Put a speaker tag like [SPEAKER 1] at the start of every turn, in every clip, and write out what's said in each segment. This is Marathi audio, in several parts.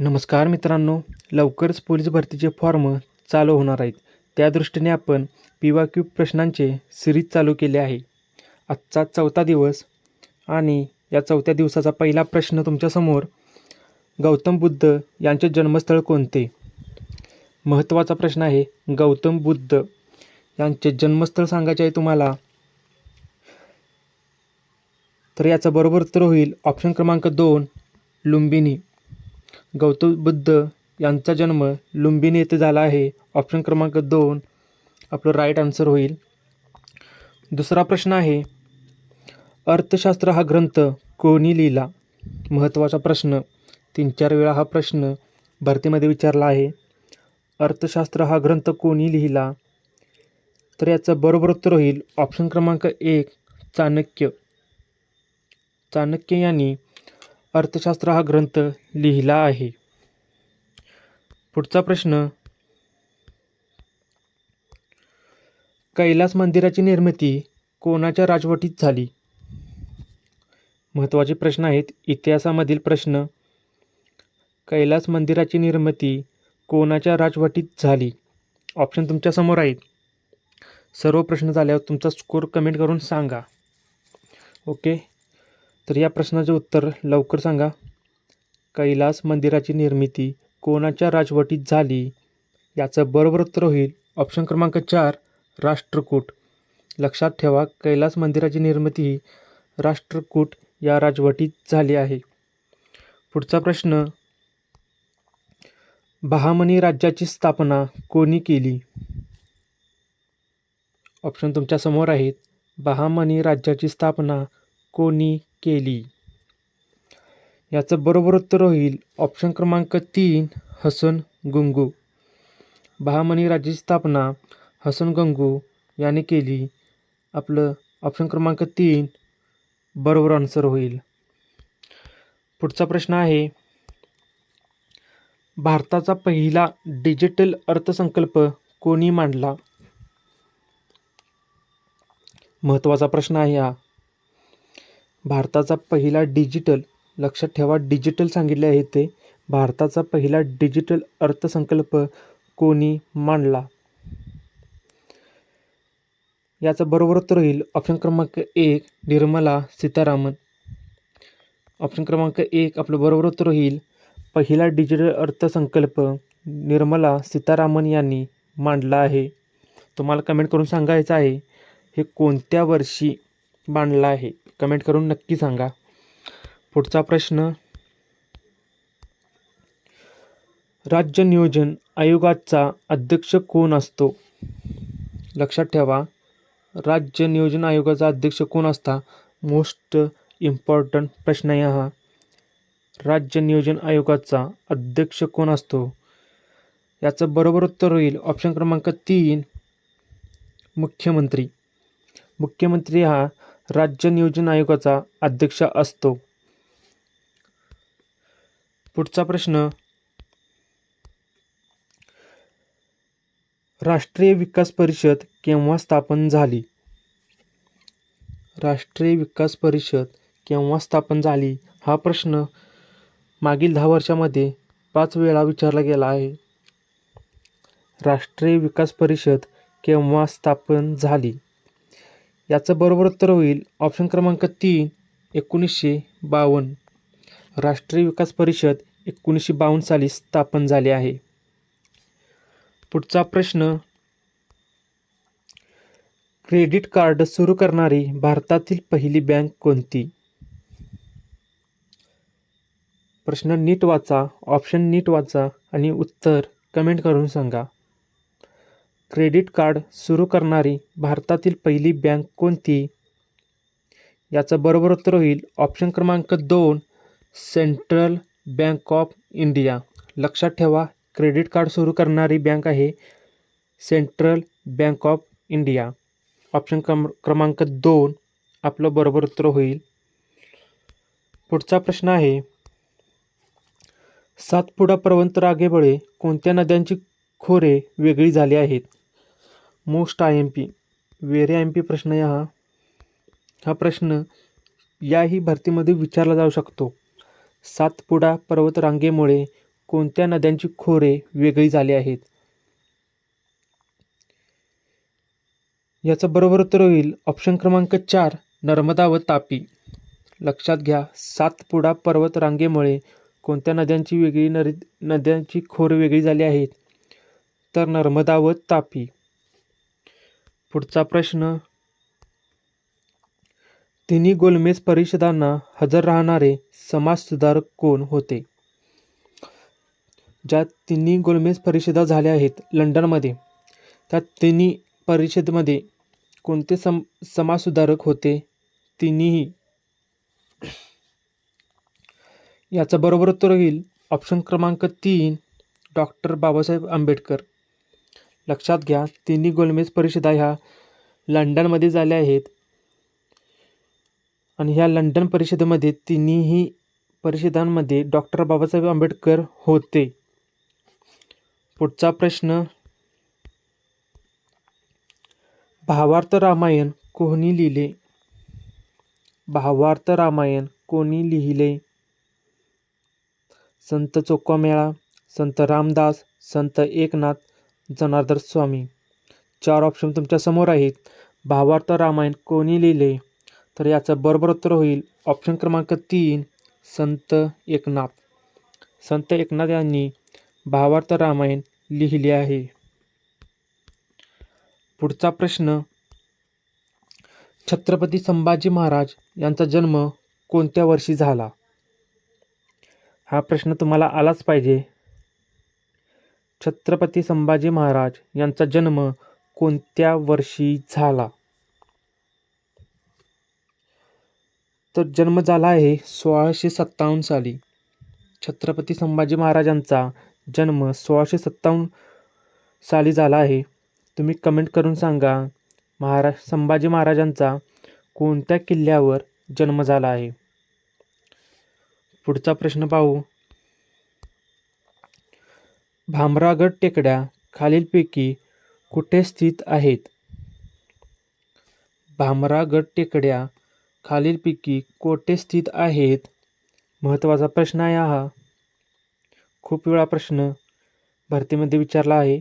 [SPEAKER 1] नमस्कार मित्रांनो, लवकरच पोलीस भरतीचे फॉर्म चालू होणार आहेत. त्या दृष्टीने आपण PYQ प्रश्नांचे सिरीज चालू केले आहे. आजचा 4था दिवस आणि या 4थ्या दिवसाचा पहिला प्रश्न तुमच्यासमोर, गौतम बुद्ध यांचे जन्मस्थळ कोणते? महत्त्वाचा प्रश्न आहे. गौतम बुद्ध यांचे जन्मस्थळ सांगायचे आहे तुम्हाला. तर याचं बरोबर उत्तर होईल ऑप्शन क्रमांक 2, लुंबिनी. गौतम बुद्ध यांचा जन्म लुंबिनी येथे झाला आहे. ऑप्शन क्रमांक 2 आपलं राईट आन्सर होईल. दुसरा प्रश्न आहे. अर्थशास्त्र हा ग्रंथ कोणी लिहिला? महत्त्वाचा प्रश्न, 3-4 वेळा हा प्रश्न भरतीमध्ये विचारला आहे. अर्थशास्त्र हा ग्रंथ कोणी लिहिला? तर याचं बरोबर उत्तर होईल ऑप्शन क्रमांक 1, चाणक्य. चाणक्य यांनी अर्थशास्त्र हा ग्रंथ लिहिला आहे. पुढचा प्रश्न, कैलास मंदिराची निर्मिती कोणाच्या राजवटीत झाली? महत्त्वाचे प्रश्न आहेत. इतिहासामधील प्रश्न. कैलास मंदिराची निर्मिती कोणाच्या राजवटीत झाली? ऑप्शन तुमच्यासमोर आहेत. सर्व प्रश्न झाल्यावर तुमचा स्कोर कमेंट करून सांगा. ओके, तर या प्रश्नाचे उत्तर लवकर सांगा. कैलास मंदिराची निर्मिती कोणाच्या राजवटीत झाली? याचं बरोबर उत्तर होईल ऑप्शन क्रमांक 4, राष्ट्रकूट. लक्षात ठेवा, कैलास मंदिराची निर्मिती ही राष्ट्रकूट या राजवटीत झाली आहे. पुढचा प्रश्न, बहामनी राज्याची स्थापना कोणी केली? ऑप्शन तुमच्यासमोर आहेत. बहामनी राज्याची स्थापना कोणी केली? याचं बरोबर उत्तर होईल ऑप्शन क्रमांक 3, हसन गंगू. बहामनी राज्याची स्थापना हसन गंगू याने केली. आपलं ऑप्शन क्रमांक 3 बरोबर आन्सर होईल. पुढचा प्रश्न आहे. भारताचा पहिला डिजिटल अर्थसंकल्प कोणी मांडला? महत्त्वाचा प्रश्न आहे हा. भारताचा पहिला डिजिटल, लक्षात ठेवा डिजिटल सांगितले आहे ते. भारताचा पहिला डिजिटल अर्थसंकल्प कोणी मांडला? याचं बरोबर उत्तर होईल ऑप्शन क्रमांक 1, निर्मला सीतारामन. ऑप्शन क्रमांक 1 आपलं बरोबर उत्तर होईल. पहिला डिजिटल अर्थसंकल्प निर्मला सीतारामन यांनी मांडला आहे. तुम्हाला कमेंट करून सांगायचं आहे हे कोणत्या वर्षी मांडला आहे. कमेंट करून नक्की सांगा. पुढचा प्रश्न, राज्य नियोजन आयोगाचा अध्यक्ष कोण असतो? लक्षात ठेवा, राज्य नियोजन आयोगाचा अध्यक्ष कोण असता? मोस्ट इम्पॉर्टंट प्रश्न आहे हा. राज्य नियोजन आयोगाचा अध्यक्ष कोण असतो? याचं बरोबर उत्तर होईल ऑप्शन क्रमांक 3, मुख्यमंत्री. मुख्यमंत्री हा राज्य नियोजन आयोगाचा अध्यक्ष असतो. पुढचा प्रश्न, राष्ट्रीय विकास परिषद केव्हा स्थापन झाली? राष्ट्रीय विकास परिषद केव्हा स्थापन झाली हा प्रश्न मागील 10 वर्षामध्ये 5 वेळा विचारला गेला आहे. राष्ट्रीय विकास परिषद केव्हा स्थापन झाली? याचं बरोबर उत्तर होईल ऑप्शन क्रमांक 3, 1952. राष्ट्रीय विकास परिषद 1952 साली स्थापन झाली आहे. पुढचा प्रश्न, क्रेडिट कार्ड सुरू करणारी भारतातील पहिली बँक कोणती? प्रश्न नीट वाचा, ऑप्शन नीट वाचा आणि उत्तर कमेंट करून सांगा. क्रेडिट कार्ड सुरू करणारी भारतातील पहिली बँक कोणती? याचं बरोबर उत्तर होईल ऑप्शन क्रमांक 2, सेंट्रल बँक ऑफ इंडिया. लक्षात ठेवा, क्रेडिट कार्ड सुरू करणारी बँक आहे central bank of India. Option क्रमांक 2 आपलं बरोबर उत्तर होईल. पुढचा प्रश्न आहे. सातपुडा पर्वतरांगेमुळे कोणत्या नद्यांची खोरे वेगळी झाली आहेत? मोस्ट IMP, व्हेरी IMP प्रश्न आहे हा प्रश्न याही भरतीमध्ये विचारला जाऊ शकतो. सातपुडा पर्वतरांगेमुळे कोणत्या नद्यांची खोरे वेगळी झाली आहेत? याचं बरोबर उत्तर होईल ऑप्शन क्रमांक 4 नर्मदा व तापी. लक्षात घ्या, सातपुडा पर्वत रांगेमुळे कोणत्या नद्यांची खोरे वेगळी झाली आहेत? तर नर्मदा व तापी. पुढचा प्रश्न, तिन्ही गोलमेज परिषदांना हजर राहणारे समाजसुधारक कोण होते? ज्या तिन्ही गोलमेज परिषदा झाल्या आहेत लंडनमध्ये, त्या तिन्ही परिषदेमध्ये कोणते समाजसुधारक होते? तिन्हीही. याचं बरोबर उत्तर होईल ऑप्शन क्रमांक 3 डॉक्टर बाबासाहेब आंबेडकर. लक्षात घ्या, तिन्ही गोलमेज परिषदा ह्या लंडनमध्ये झाल्या आहेत आणि ह्या लंडन परिषदेमध्ये तिन्ही परिषदांमध्ये डॉक्टर बाबासाहेब आंबेडकर होते. पुढचा प्रश्न, भावार्थ रामायण कोणी लिहिले? भावार्थ रामायण कोणी लिहिले? संत चोखामेळा, संत रामदास, संत एकनाथ, जनार्दन स्वामी. 4 ऑप्शन तुमच्या समोर आहेत. भावार्थ रामायण कोणी लिहिले? तर याचं बरोबर उत्तर होईल ऑप्शन क्रमांक 3 संत एकनाथ. संत एकनाथ यांनी भावार्थ रामायण लिहिले आहे. पुढचा प्रश्न, छत्रपती संभाजी महाराज यांचा जन्म कोणत्या वर्षी झाला? हा प्रश्न तुम्हाला आलाच पाहिजे. छत्रपती संभाजी महाराज यांचा जन्म कोणत्या वर्षी झाला? तर जन्म झाला आहे 1657 साली. छत्रपती संभाजी महाराजांचा जन्म 1657 साली झाला आहे. तुम्ही कमेंट करून सांगा संभाजी महाराजांचा कोणत्या किल्ल्यावर जन्म झाला आहे. पुढचा प्रश्न पाहू, भामरागड टेकड्या खालीलपैकी कुठे स्थित आहेत? भामरागड टेकड्या खालीलपैकी कोठे स्थित आहेत? महत्त्वाचा प्रश्न आहे हा. खूप वेळा प्रश्न भरतीमध्ये विचारला आहे.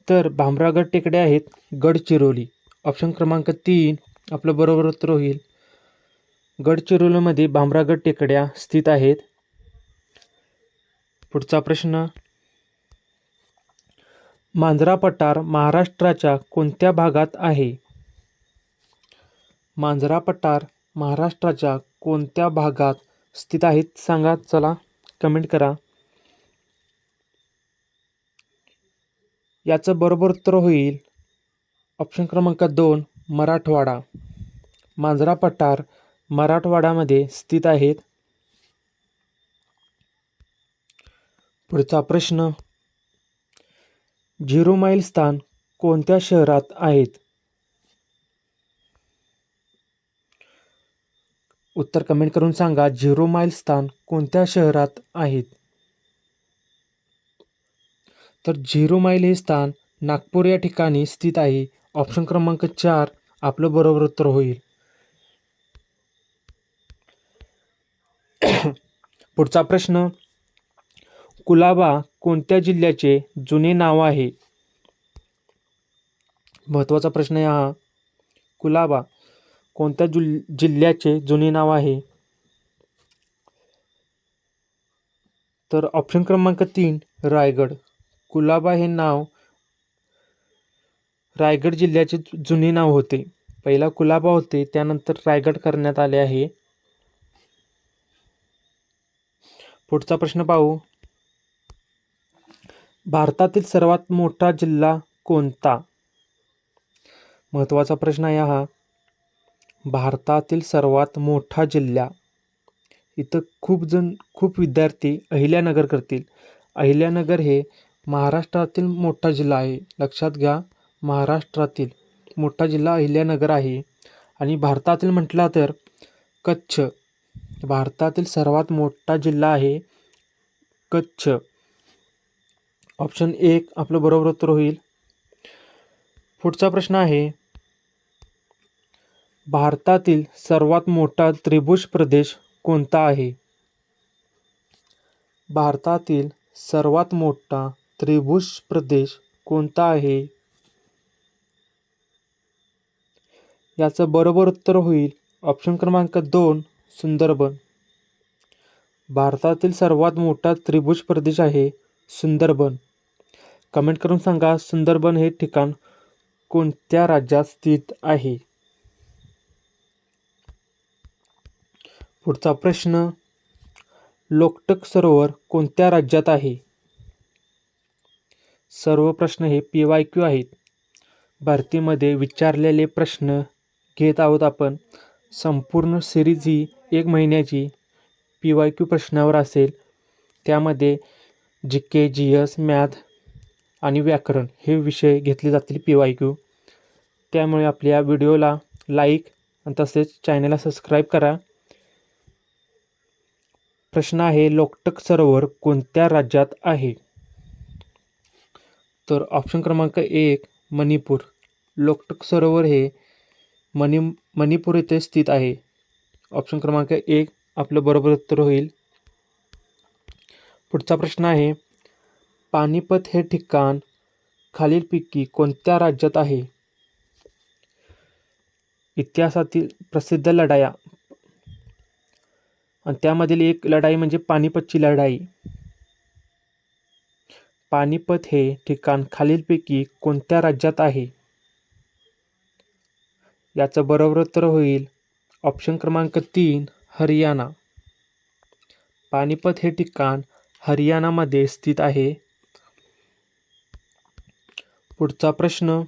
[SPEAKER 1] तर भामरागड टेकड्या आहेत गडचिरोली. ऑप्शन क्रमांक 3 आपलं बरोबर उत्तर होईल. गडचिरोलीमध्ये भामरागड टेकड्या स्थित आहेत. पुढचा प्रश्न, मांजरा पठार महाराष्ट्राच्या कोणत्या भागात आहे? मांजरा पठार महाराष्ट्राच्या कोणत्या भागात स्थित आहेत सांगा, चला कमेंट करा. याचं बरोबर उत्तर होईल ऑप्शन क्रमांक 2 मराठवाडा. मांजरा पठार मराठवाड्यामध्ये स्थित आहेत. पुढचा प्रश्न, झिरो माईल स्थान कोणत्या शहरात आहेत? उत्तर कमेंट करून सांगा, झिरो माईल स्थान कोणत्या शहरात आहेत? तर झिरो माईल हे स्थान नागपूर या ठिकाणी स्थित आहे. ऑप्शन क्रमांक 4 आपलं बरोबर उत्तर होईल. पुढचा प्रश्न, कुलाबा कोणत्या जिल्ह्याचे जुने नाव आहे? महत्त्वाचा प्रश्न आहे हा. कुलाबा कोणत्या जिल्ह्याचे जुने नाव आहे? तर ऑप्शन क्रमांक 3 रायगड. कुलाबा हे नाव रायगड जिल्ह्याचे जुने नाव होते. पहिला कुलाबा होते, त्यानंतर रायगड करण्यात आले आहे. पुढचा प्रश्न पाहू, भारतातील सर्वात मोठा जिल्हा कोणता? महत्त्वाचा प्रश्न आहे हा. भारतातील सर्वात मोठा जिल्हा. इथं खूप विद्यार्थी अहिल्यानगर करतील. अहिल्यानगर हे महाराष्ट्रातील मोठा जिल्हा आहे. लक्षात घ्या, महाराष्ट्रातील मोठा जिल्हा अहिल्यानगर आहे. आणि भारतातील म्हटला तर कच्छ. भारतातील सर्वात मोठा जिल्हा आहे कच्छ. ऑप्शन 1 आपलं बरोबर उत्तर होईल. पुढचा प्रश्न आहे, भारतातील सर्वात मोठा त्रिभुज प्रदेश कोणता आहे? भारतातील सर्वात मोठा त्रिभुज प्रदेश कोणता आहे? याचं बरोबर उत्तर होईल ऑप्शन क्रमांक 2 सुंदरबन. भारतातील सर्वात मोठा त्रिभुज प्रदेश आहे सुंदरबन. कमेंट करून सांगा सुंदरबन हे ठिकाण कोणत्या राज्यात स्थित आहे? पुढचा प्रश्न, लोकटक सरोवर कोणत्या राज्यात आहे? सर्व प्रश्न हे PYQ आहेत. भरतीमध्ये विचारलेले प्रश्न घेत आहोत आपण. संपूर्ण सिरीज ही 1 महिन्याची PYQ प्रश्नावर असेल. त्यामध्ये GK, GS, मॅथ आणि व्याकरण हे विषय घेतले जातील PYQ. त्यामुळे आपल्या व्हिडिओला लाईक आणि तसेच चॅनलला सबस्क्राईब करा. प्रश्न आहे, लोकटक सरोवर कोणत्या राज्यात आहे? तर ऑप्शन क्रमांक 1 मणिपूर. लोकटक सरोवर हे मणिपूर येथे स्थित आहे. ऑप्शन क्रमांक 1 आपलं बरोबर उत्तर होईल. पुढचा प्रश्न आहे, पानिपत हे ठिकाण खालीलपैकी कोणत्या राज्यात आहे? इतिहासातील प्रसिद्ध लढाया आणि त्यामधील एक लढाई म्हणजे पानिपतची लढाई. पानिपत हे ठिकाण खालीलपैकी कोणत्या राज्यात आहे? याचं बरोबर उत्तर होईल ऑप्शन क्रमांक 3 हरियाणा. पानिपत हे ठिकाण हरियाणामध्ये स्थित आहे. पुढचा प्रश्न,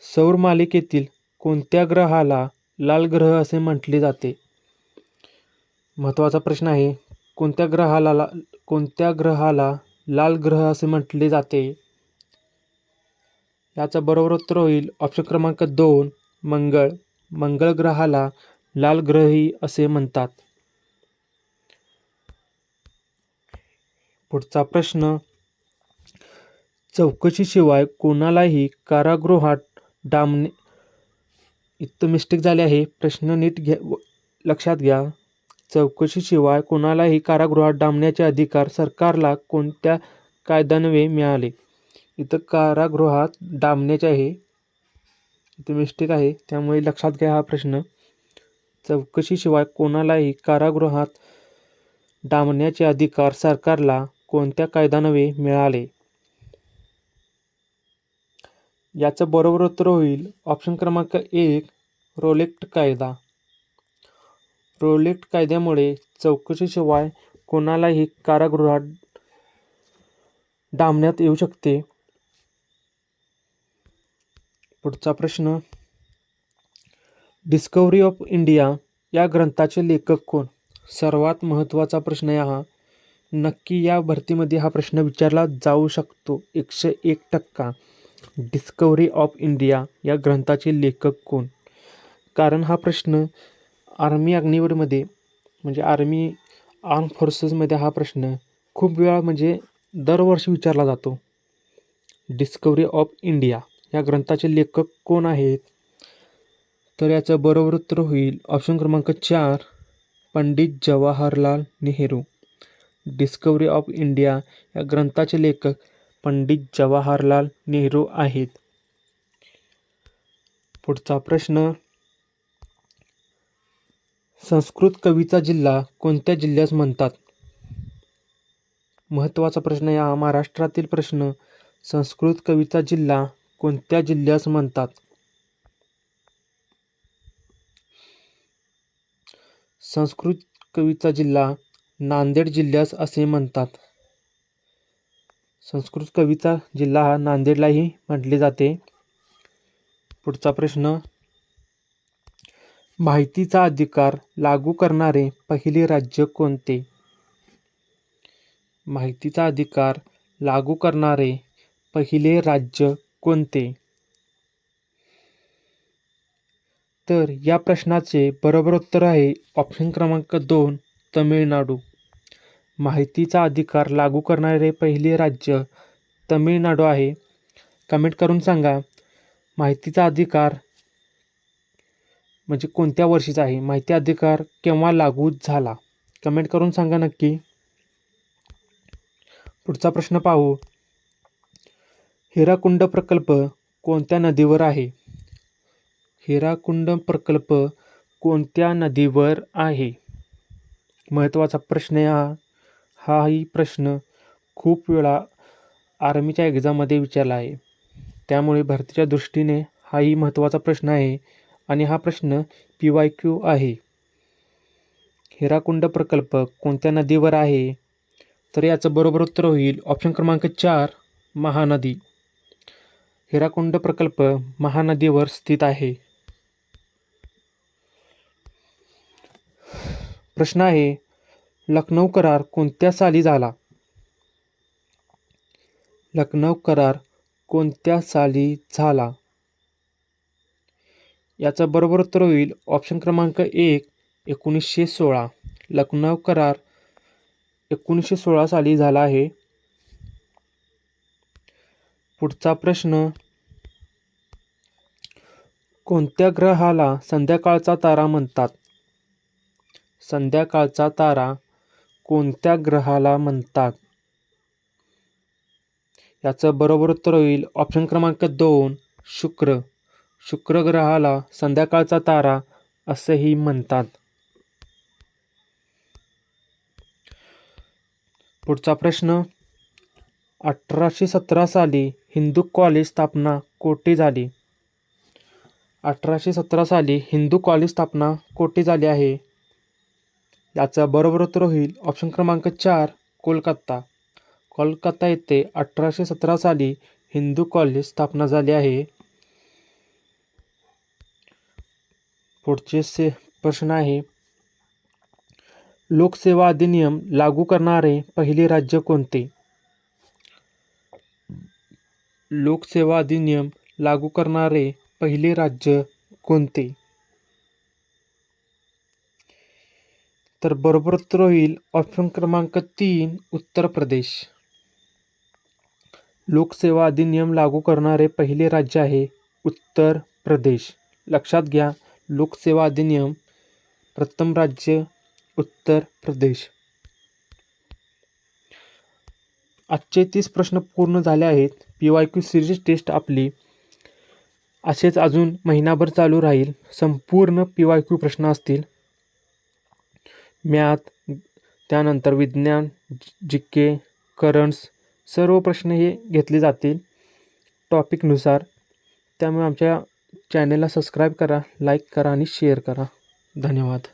[SPEAKER 1] सौर मालिकेतील कोणत्या ग्रहाला लाल ग्रह असे म्हटले जाते? महत्त्वाचा प्रश्न आहे, कोणत्या ग्रहाला लाल ग्रह असे म्हटले जाते? याचं बरोबर उत्तर होईल ऑप्शन क्रमांक 2 मंगळ. मंगळ ग्रहाला लाल ग्रहही असे म्हणतात. पुढचा प्रश्न, चौकशीशिवाय कोणालाही कारागृहात डांबणे, इथं मिस्टेक झाली आहे, प्रश्न नीट लक्षात घ्या. चौकशीशिवाय कोणालाही कारागृहात डांबण्याचे अधिकार सरकारला कोणत्या कायद्यान्वये मिळाले? इथं कारागृहात डांबण्याचे आहे, इथं मिस्टेक आहे, त्यामुळे लक्षात घ्या हा प्रश्न. चौकशीशिवाय कोणालाही कारागृहात डांबण्याचे अधिकार सरकारला कोणत्या कायद्यान्वये मिळाले? याचं बरोबर उत्तर होईल ऑप्शन क्रमांक 1 रोलेक्ट कायदा. रोलेक्ट कायद्यामुळे चौकशीशिवाय कोणालाही कारागृहात डांबण्यात येऊ शकते. पुढचा प्रश्न, डिस्कव्हरी ऑफ इंडिया या ग्रंथाचे लेखक कोण? सर्वात महत्त्वाचा प्रश्न आहे हा. नक्की या भरतीमध्ये हा प्रश्न विचारला जाऊ शकतो 101%. डिस्कव्हरी ऑफ इंडिया या ग्रंथाचे लेखक कोण? कारण हा प्रश्न आर्मी अग्निवीरमध्ये म्हणजे आर्म फोर्सेसमध्ये हा प्रश्न खूप वेळा म्हणजे दरवर्षी विचारला जातो. डिस्कव्हरी ऑफ इंडिया या ग्रंथाचे लेखक कोण आहेत? तर याचं बरोबर उत्तर होईल ऑप्शन क्रमांक 4 Pandit Jawaharlal Nehru. Discovery of India या ग्रंथाचे लेखक पंडित जवाहरलाल नेहरू आहेत. पुढचा प्रश्न, संस्कृत कवीचा जिल्हा कोणत्या जिल्ह्यास म्हणतात? महत्त्वाचा प्रश्न आहे हा, महाराष्ट्रातील प्रश्न. संस्कृत कवीचा जिल्हा कोणत्या जिल्ह्यास म्हणतात? संस्कृत कवीचा जिल्हा नांदेड जिल्ह्यास असे म्हणतात. संस्कृत कवीचा जिल्हा हा नांदेडलाही म्हटले जाते. पुढचा प्रश्न, माहितीचा अधिकार लागू करणारे पहिले राज्य कोणते? माहितीचा अधिकार लागू करणारे पहिले राज्य कोणते? तर या प्रश्नाचे बरोबर उत्तर आहे ऑप्शन क्रमांक 2 तमिळनाडू. माहितीचा अधिकार लागू करणारे पहिले राज्य तमिळनाडू आहे. कमेंट करून सांगा माहितीचा अधिकार म्हणजे कोणत्या वर्षीचा आहे. माहिती अधिकार केव्हा लागू झाला. कमेंट करून सांगा नक्की. पुढचा प्रश्न पाहू. हिराकुंड प्रकल्प कोणत्या नदीवर आहे. हिराकुंड प्रकल्प कोणत्या नदीवर आहे. महत्त्वाचा प्रश्न आहे हाही प्रश्न खूप वेळा आर्मीच्या एक्झाममध्ये विचारला आहे. त्यामुळे भरतीच्या दृष्टीने हाही महत्त्वाचा प्रश्न आहे आणि हा प्रश्न PYQ आहे. हिराकुंड प्रकल्प कोणत्या नदीवर आहे. तर याचं बरोबर उत्तर होईल ऑप्शन क्रमांक 4 महानदी. हिराकुंड प्रकल्प महानदीवर स्थित आहे. प्रश्न आहे लखनौ करार कोणत्या साली झाला. लखनौ करार कोणत्या साली झाला. याचं बरोबर उत्तर होईल ऑप्शन क्रमांक 1 1916. लखनौ करार 1916 साली झाला आहे. पुढचा प्रश्न कोणत्या ग्रहाला संध्याकाळचा तारा म्हणतात. संध्याकाळचा तारा कोणत्या ग्रहाला म्हणतात. याचं बरोबर उत्तर होईल ऑप्शन क्रमांक 2 शुक्र. शुक्र ग्रहाला संध्याकाळचा तारा असेही म्हणतात. पुढचा प्रश्न 1817 साली हिंदू कॉलेज स्थापना कोठे झाली. 1817 साली हिंदू कॉलेज स्थापना कोठे झाली आहे. याचा बरोबर उत्तर होईल ऑप्शन क्रमांक 4 कोलकाता. कोलकाता येथे 1817 साली हिंदू कॉलेज स्थापना झाली आहे. पुढचे प्रश्न आहे लोकसेवा अधिनियम लागू करणारे पहिले राज्य कोणते. लोकसेवा अधिनियम लागू करणारे पहिले राज्य कोणते. तर बरोबर उत्तर होईल ऑप्शन क्रमांक 3 उत्तर प्रदेश. लोकसेवा अधिनियम लागू करणारे पहिले राज्य आहे उत्तर प्रदेश. लक्षात घ्या लोकसेवा अधिनियम प्रथम राज्य उत्तर प्रदेश. आजचे 30 प्रश्न पूर्ण झाले आहेत. PYQ सिरीज टेस्ट आपली असेच अजून महिनाभर चालू राहील. संपूर्ण PYQ प्रश्न असतील. मॅथ त्यानंतर विज्ञान GK करंट्स सर्व प्रश्न हे घेतले जातील टॉपिकनुसार. त्यामुळे आमच्या चॅनलला सबस्क्राईब करा, लाईक करा आणि शेअर करा. धन्यवाद.